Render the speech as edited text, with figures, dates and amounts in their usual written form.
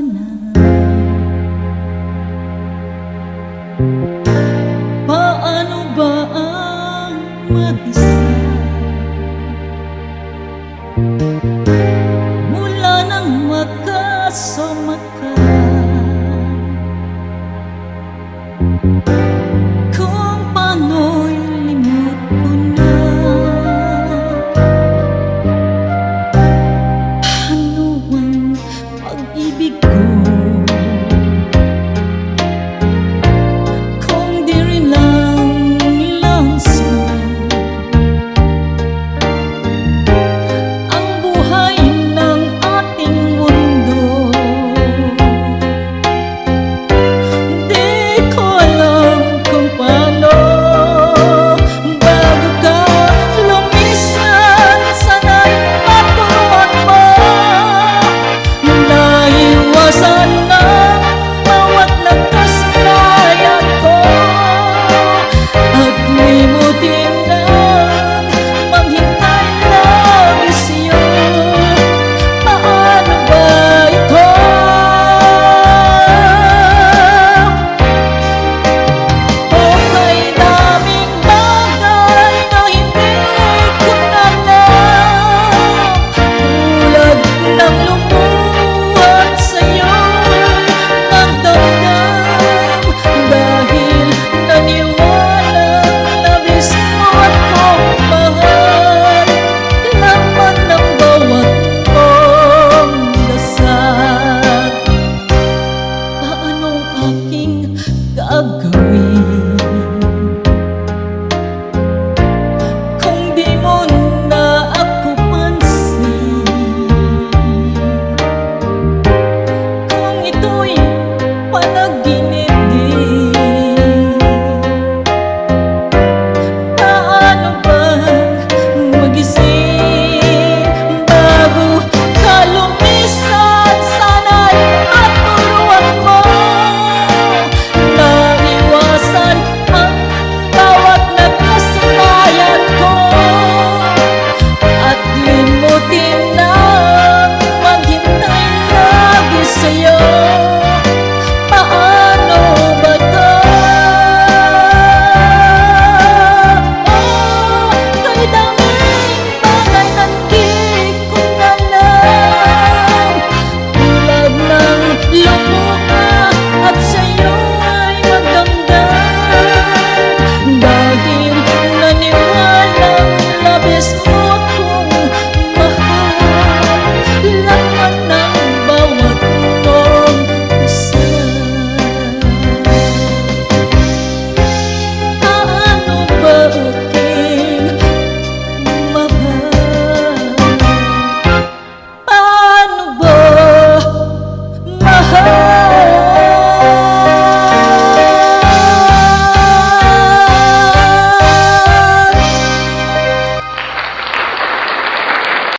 na. Paano ba ang mag-isa mula nang magkasama ka? Kung paano'y limot ko na. Paano ang pag-ibig ko kung di rin lang langsung ang buhay ng ating mundo? Di ko alam kung paano bago ka lumisan. Sana'y maturuan mo naiwasan ng bawat nagkasalanan ko at limutin na maghintay lagi sa'yo. Paano ba ito? Okay, daming bagay na hindi ko na alam, tulad ng lumuhad sa'yo nagdamdam dahil naniwalang labis mo akong mahal. Laman ng bawat mong dasal. Paanong aking gagawin kung di mo na ako pansin? Kung ito'y panaginip din, paano bang magising bago ka lumisan? Sana'y maturuan mo naiwasan ang bawat nagkasalanan ko at limutin na maghintay lagi sa'yo.